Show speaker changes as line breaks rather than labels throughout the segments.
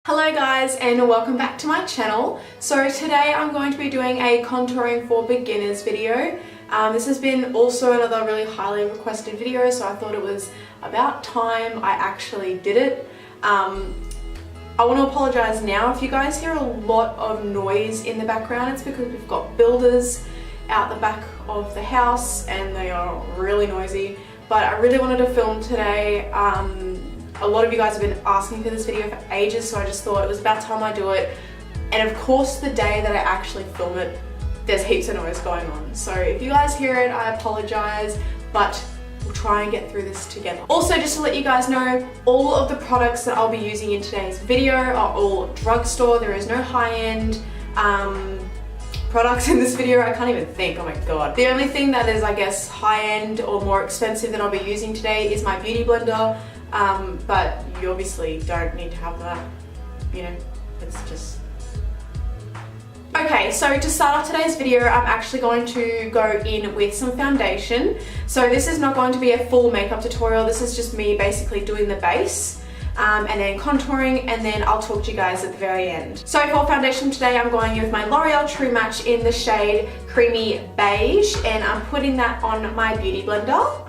Hello guys and welcome back to my channel. So today I'm going to be doing a contouring for beginners video. This has been also another really highly requested video, so I thought it was about time I actually did it. I want to apologize now if you guys hear a lot of noise in the background. It's because we've got builders out the back of the house and they are really noisy, but I really wanted to film today. A lot of you guys have been asking for this video for ages, so I just thought it was about time I do it. And of course the day that I actually film it, there's heaps of noise going on. So if you guys hear it, I apologize, but we'll try and get through this together. Also, just to let you guys know, all of the products that I'll be using in today's video are all drugstore. There is no high-end products in this video. I can't even think, oh my god. The only thing that is, I guess, high-end or more expensive that I'll be using today is my beauty blender. But you obviously don't need to have that, you know, it's just... Okay, so to start off today's video, I'm actually going to go in with some foundation. So this is not going to be a full makeup tutorial, this is just me basically doing the base, and then contouring, and then I'll talk to you guys at the very end. So for foundation today, I'm going in with my L'Oreal True Match in the shade Creamy Beige, and I'm putting that on my beauty blender.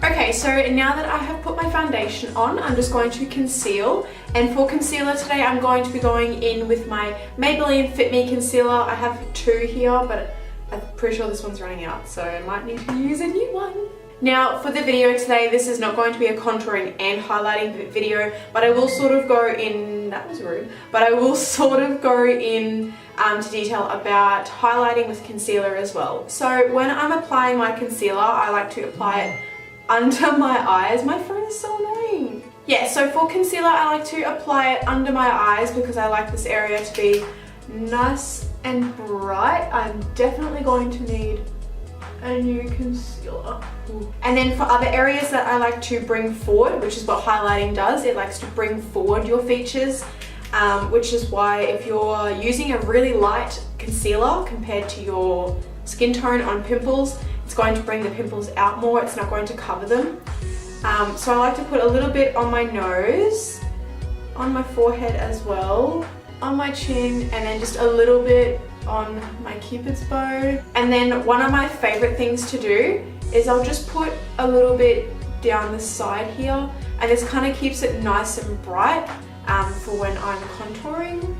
Okay, so now that I have put my foundation on, I'm just going to conceal. And for concealer today, I'm going to be going in with my Maybelline Fit Me concealer. I have two here, but I'm pretty sure this one's running out, so I might need to use a new one. Now, for the video today, this is not going to be a contouring and highlighting video, but I will sort of go in, that was rude, but I will sort of go in to detail about highlighting with concealer as well. So when I'm applying my concealer, I like to apply it under my eyes. My phone is so annoying. Yeah, so for concealer, I like to apply it under my eyes because I like this area to be nice and bright. I'm definitely going to need a new concealer. Ooh. And then for other areas that I like to bring forward, which is what highlighting does, it likes to bring forward your features, which is why if you're using a really light concealer compared to your skin tone on pimples, it's going to bring the pimples out more, it's not going to cover them. So I like to put a little bit on my nose, on my forehead as well, on my chin, and then just a little bit on my cupid's bow. And then one of my favorite things to do is I'll just put a little bit down the side here, and this kind of keeps it nice and bright for when I'm contouring.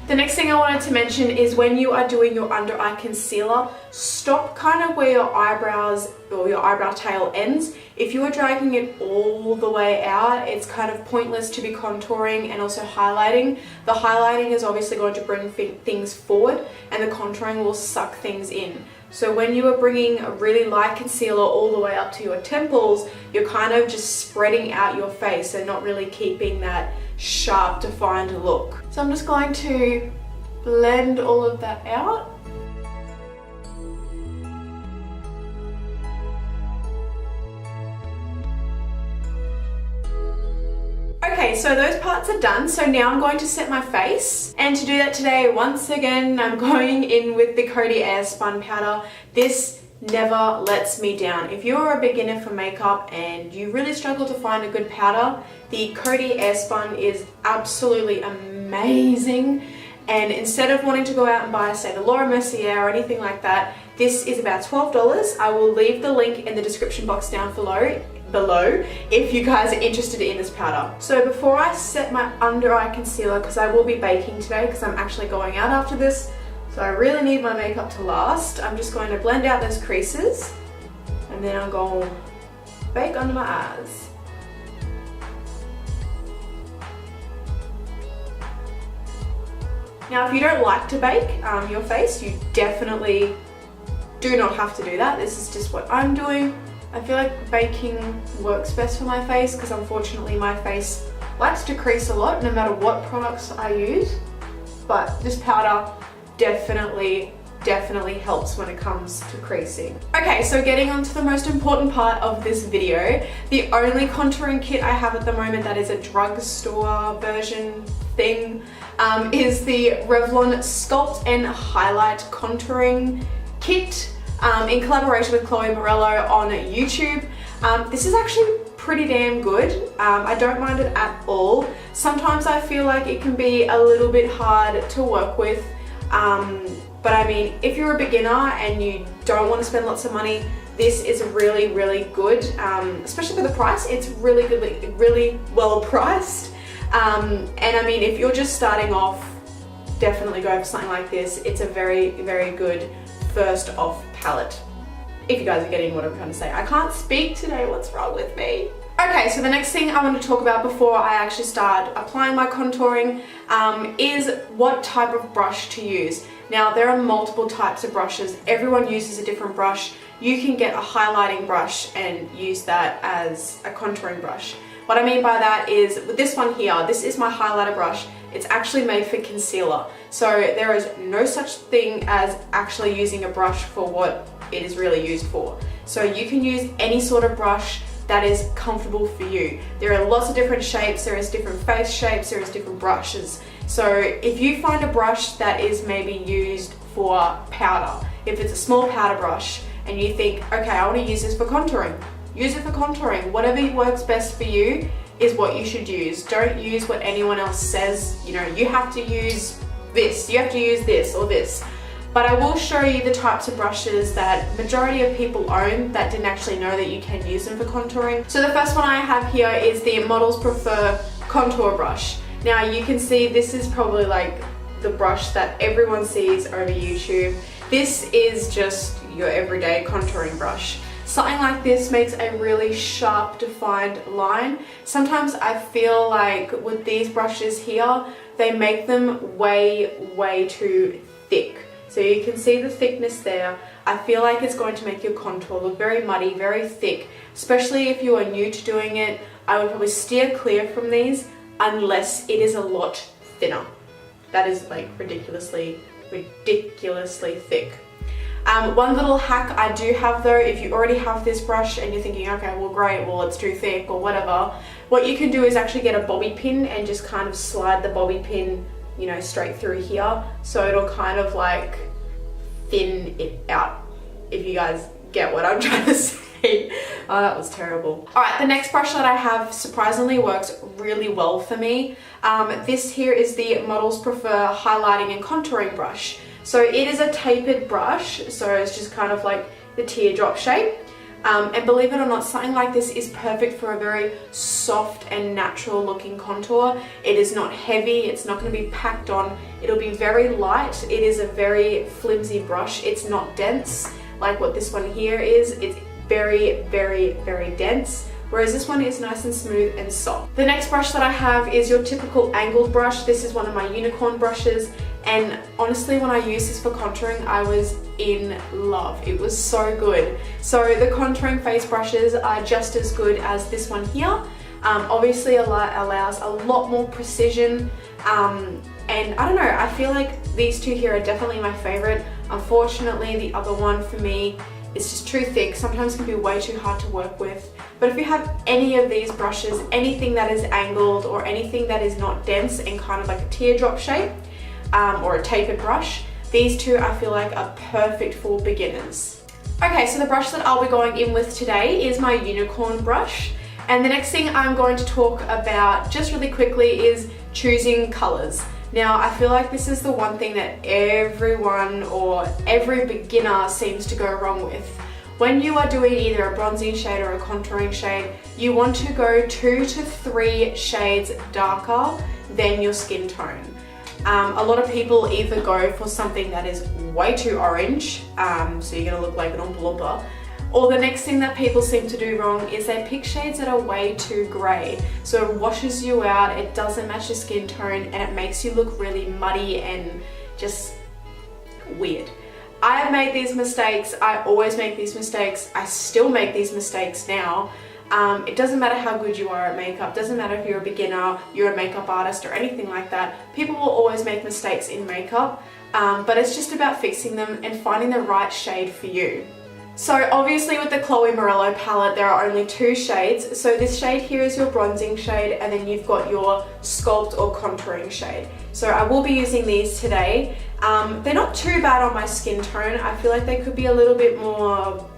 The next thing I wanted to mention is when you are doing your under eye concealer, stop kind of where your eyebrows or your eyebrow tail ends. If you are dragging it all the way out, it's kind of pointless to be contouring and also highlighting. The highlighting is obviously going to bring things forward and the contouring will suck things in. So when you are bringing a really light concealer all the way up to your temples, you're kind of just spreading out your face and not really keeping that sharp, defined look. So I'm just going to blend all of that out. Okay, so those parts are done. So now I'm going to set my face. And to do that today, once again, I'm going in with the Coty Airspun powder. This never lets me down. If you're a beginner for makeup and you really struggle to find a good powder, the Coty Airspun is absolutely amazing. And instead of wanting to go out and buy, say, the Laura Mercier or anything like that, this is about $12. I will leave the link in the description box down below if you guys are interested in this powder. So before I set my under eye concealer, because I will be baking today because I'm actually going out after this, so I really need my makeup to last, I'm just going to blend out those creases and then I'm going to bake under my eyes. Now if you don't like to bake your face, you definitely do not have to do that. This is just what I'm doing. I feel like baking works best for my face because unfortunately my face likes to crease a lot no matter what products I use, but this powder definitely helps when it comes to creasing. Okay, so getting on to the most important part of this video, the only contouring kit I have at the moment that is a drugstore version thing is the Revlon Sculpt and Highlight Contouring Kit in collaboration with Chloe Morello on YouTube. This is actually pretty damn good. I don't mind it at all. Sometimes I feel like it can be a little bit hard to work with, but I mean, if you're a beginner and you don't want to spend lots of money, this is really, really good, especially for the price. It's really good, really well priced. And I mean, if you're just starting off, definitely go for something like this. It's a very, very good first off palette. If you guys are getting what I'm trying to say. I can't speak today, what's wrong with me? Okay, so the next thing I want to talk about before I actually start applying my contouring is what type of brush to use. Now, there are multiple types of brushes. Everyone uses a different brush. You can get a highlighting brush and use that as a contouring brush. What I mean by that is, with this one here, this is my highlighter brush. It's actually made for concealer. So there is no such thing as actually using a brush for what it is really used for. So you can use any sort of brush that is comfortable for you. There are lots of different shapes, there is different face shapes, there is different brushes. So if you find a brush that is maybe used for powder, if it's a small powder brush and you think, okay, I want to use this for contouring, use it for contouring. Whatever works best for you is what you should use. Don't use what anyone else says, you know, you have to use this, you have to use this or this. But I will show you the types of brushes that majority of people own that didn't actually know that you can use them for contouring. So the first one I have here is the Models Prefer Contour Brush. Now you can see this is probably like the brush that everyone sees over YouTube. This is just your everyday contouring brush. Something like this makes a really sharp, defined line. Sometimes I feel like with these brushes here, they make them way too thick. So you can see the thickness there. I feel like it's going to make your contour look very muddy, very thick. Especially if you are new to doing it, I would probably steer clear from these unless it is a lot thinner. That is like ridiculously thick. One little hack I do have though, if you already have this brush and you're thinking, okay, well great, well it's too thick or whatever, what you can do is actually get a bobby pin and just kind of slide the bobby pin, you know, straight through here, so it'll kind of like thin it out, if you guys get what I'm trying to say. Oh, that was terrible. All right, the next brush that I have surprisingly works really well for me. This here is the Models Prefer Highlighting and Contouring Brush. So it is a tapered brush, so it's just kind of like the teardrop shape. And believe it or not, something like this is perfect for a very soft and natural looking contour. It is not heavy, it's not going to be packed on, it'll be very light. It is a very flimsy brush, it's not dense like what this one here is. It's very dense, whereas this one is nice and smooth and soft. The next brush that I have is your typical angled brush. This is one of my unicorn brushes, and honestly when I used this for contouring I was in love. It was so good. So the contouring face brushes are just as good as this one here. Obviously allows a lot more precision, and I don't know, I feel like these two here are definitely my favorite. Unfortunately the other one for me, it's just too thick, sometimes it can be way too hard to work with. But if you have any of these brushes, anything that is angled or anything that is not dense and kind of like a teardrop shape, or a tapered brush, these two I feel like are perfect for beginners. Okay, so the brush that I'll be going in with today is my unicorn brush. And the next thing I'm going to talk about just really quickly is choosing colors. Now, I feel like this is the one thing that everyone or every beginner seems to go wrong with. When you are doing either a bronzing shade or a contouring shade, you want to go 2 to 3 shades darker than your skin tone. A lot of people either go for something that is way too orange, so you're gonna look like an Oompa Loompa, or the next thing that people seem to do wrong is they pick shades that are way too grey. So it washes you out, it doesn't match your skin tone, and it makes you look really muddy and just weird. I have made these mistakes, I always make these mistakes, I still make these mistakes now. It doesn't matter how good you are at makeup, doesn't matter if you're a beginner, you're a makeup artist or anything like that. People will always make mistakes in makeup, but it's just about fixing them and finding the right shade for you. So obviously with the Chloe Morello palette, there are only 2 shades. So this shade here is your bronzing shade, and then you've got your sculpt or contouring shade. So I will be using these today. They're not too bad on my skin tone. I feel like they could be a little bit more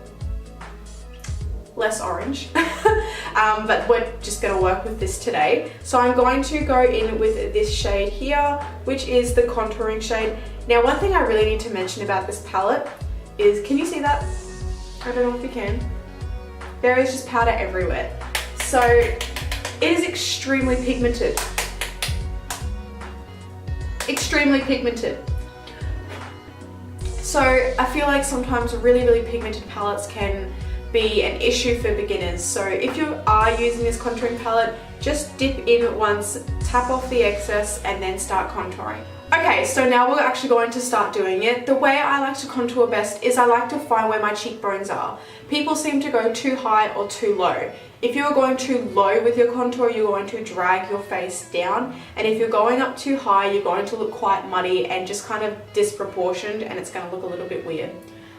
less orange, but we're just going to work with this today. So I'm going to go in with this shade here, which is the contouring shade. Now, one thing I really need to mention about this palette is, can you see that? I don't know if you can. There is just powder everywhere. So it is extremely pigmented. Extremely pigmented. So I feel like sometimes really pigmented palettes can be an issue for beginners. So if you are using this contouring palette, just dip in once, tap off the excess, and then start contouring. Okay, so now we're actually going to start doing it. The way I like to contour best is I like to find where my cheekbones are. People seem to go too high or too low. If you're going too low with your contour, you're going to drag your face down. And if you're going up too high, you're going to look quite muddy and just kind of disproportioned, and it's going to look a little bit weird.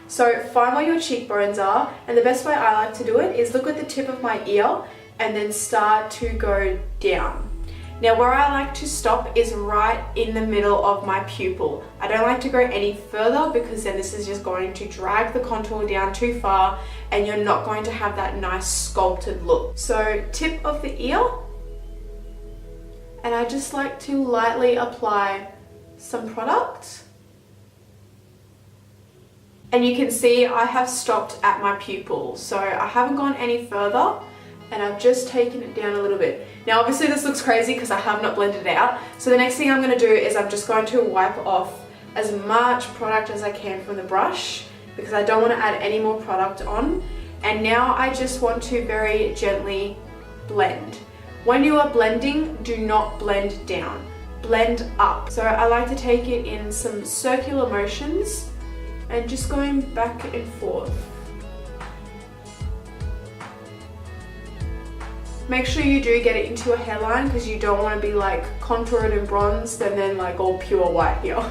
So find where your cheekbones are, and the best way I like to do it is look at the tip of my ear and then start to go down. Now where I like to stop is right in the middle of my pupil. I don't like to go any further because then this is just going to drag the contour down too far and you're not going to have that nice sculpted look. So tip of the ear, and I just like to lightly apply some product. And you can see I have stopped at my pupil, so I haven't gone any further, and I've just taken it down a little bit. Now obviously this looks crazy because I have not blended it out, so the next thing I'm going to do is I'm just going to wipe off as much product as I can from the brush because I don't want to add any more product on. And now I just want to very gently blend. When you are blending, do not blend down, blend up. So I like to take it in some circular motions and just going back and forth. Make sure you do get it into your hairline because you don't want to be like contoured and bronzed and then like all pure white here.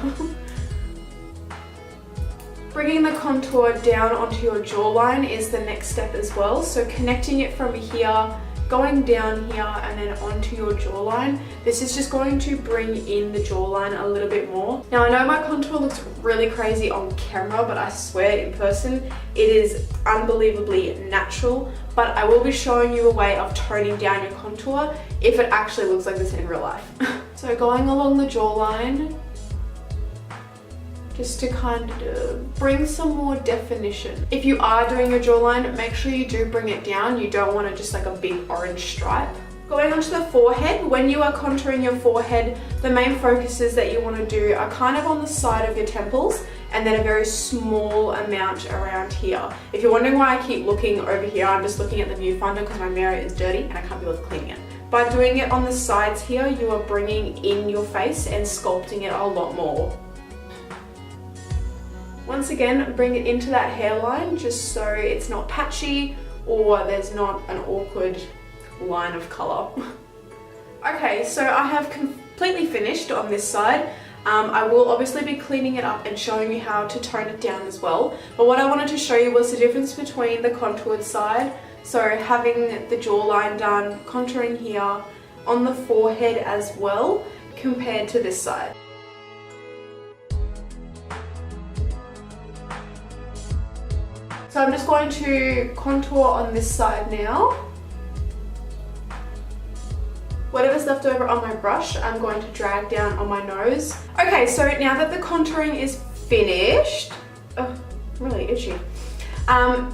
Bringing the contour down onto your jawline is the next step as well. So connecting it from here, going down here and then onto your jawline. This is just going to bring in the jawline a little bit more. Now I know my contour looks really crazy on camera, but I swear in person it is unbelievably natural. But I will be showing you a way of toning down your contour if it actually looks like this in real life. So going along the jawline, just to kind of bring some more definition. If you are doing your jawline, make sure you do bring it down. You don't want to just like a big orange stripe. Going onto the forehead, when you are contouring your forehead, the main focuses that you want to do are kind of on the side of your temples and then a very small amount around here. If you're wondering why I keep looking over here, I'm just looking at the viewfinder because my mirror is dirty and I can't be able to clean it. By doing it on the sides here, you are bringing in your face and sculpting it a lot more. Once again, bring it into that hairline just so it's not patchy or there's not an awkward line of color. Okay, so I have completely finished on this side. I will obviously be cleaning it up and showing you how to tone it down as well. But what I wanted to show you was the difference between the contoured side. So having the jawline done, contouring here, on the forehead as well, compared to this side. So I'm just going to contour on this side now. Whatever's left over on my brush, I'm going to drag down on my nose. Okay, so now that the contouring is finished, oh, really itchy.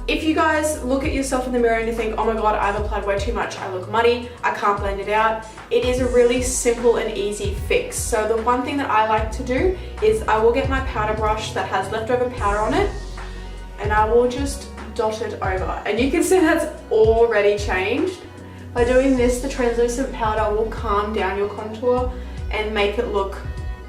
If you guys look at yourself in the mirror and you think, oh my god, I've applied way too much, I look muddy, I can't blend it out, it is a really simple and easy fix. So the one thing that I like to do is I will get my powder brush that has leftover powder on it, and I will just dot it over. And you can see that's already changed. By doing this, the translucent powder will calm down your contour and make it look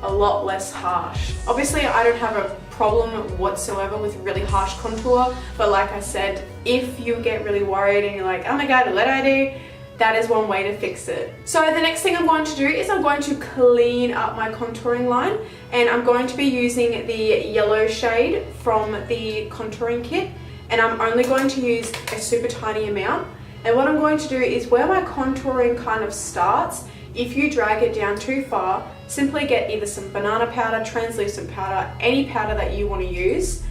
a lot less harsh. Obviously, I don't have a problem whatsoever with really harsh contour, but like I said, if you get really worried and you're like, oh my god, what do I do? That is one way to fix it. So the next thing I'm going to do is I'm going to clean up my contouring line, and I'm going to be using the yellow shade from the contouring kit, and I'm only going to use a super tiny amount. And what I'm going to do is where my contouring kind of starts, if you drag it down too far, simply get either some banana powder, translucent powder, any powder that you want to use,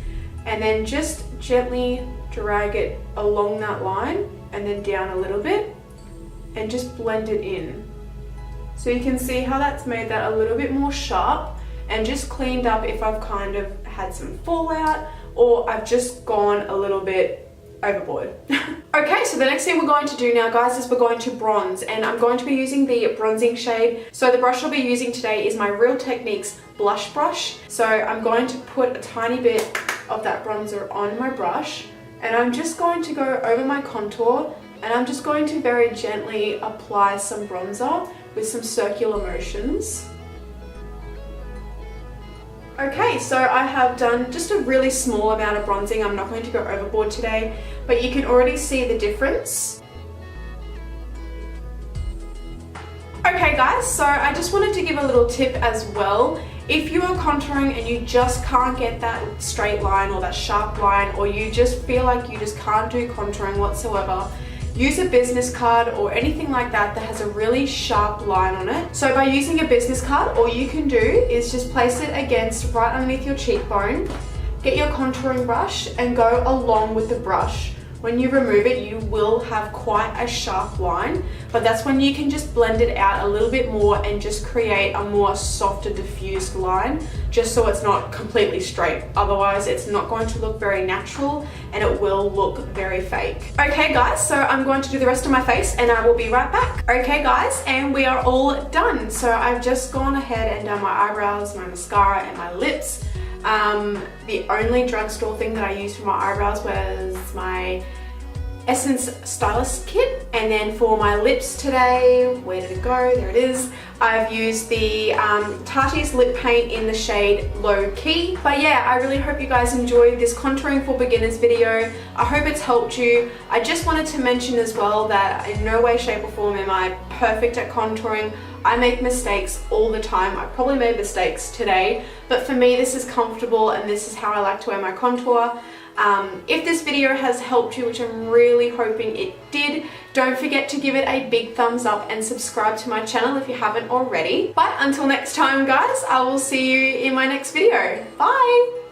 and then just gently drag it along that line and then down a little bit and just blend it in. So you can see how that's made that a little bit more sharp and just cleaned up if I've kind of had some fallout or I've just gone a little bit overboard. Okay, so the next thing we're going to do now, guys, is we're going to bronze, and I'm going to be using the bronzing shade. So the brush I'll be using today is my Real Techniques blush brush. So I'm going to put a tiny bit of that bronzer on my brush, and I'm just going to go over my contour, and I'm just going to very gently apply some bronzer with some circular motions. Okay, so I have done just a really small amount of bronzing. I'm not going to go overboard today, but you can already see the difference. Okay guys, so I just wanted to give a little tip as well. If you are contouring and you just can't get that straight line or that sharp line, or you just feel like you just can't do contouring whatsoever, use a business card or anything like that that has a really sharp line on it. So by using a business card, all you can do is just place it against right underneath your cheekbone, get your contouring brush and go along with the brush. When you remove it, you will have quite a sharp line, but that's when you can just blend it out a little bit more and just create a more softer diffused line, just so it's not completely straight. Otherwise, it's not going to look very natural and it will look very fake. Okay guys, so I'm going to do the rest of my face and I will be right back. Okay guys, and we are all done. So I've just gone ahead and done my eyebrows, my mascara and my lips. The only drugstore thing that I used for my eyebrows was my Essence Stylist Kit. And then for my lips today, where did it go? There it is. I've used the Tati's lip paint in the shade Low Key. But yeah, I really hope you guys enjoyed this contouring for beginners video. I hope it's helped you. I just wanted to mention as well that in no way, shape or form am I perfect at contouring. I make mistakes all the time. I probably made mistakes today, but for me this is comfortable and this is how I like to wear my contour. If this video has helped you, which I'm really hoping it did, don't forget to give it a big thumbs up and subscribe to my channel if you haven't already. But until next time guys, I will see you in my next video. Bye!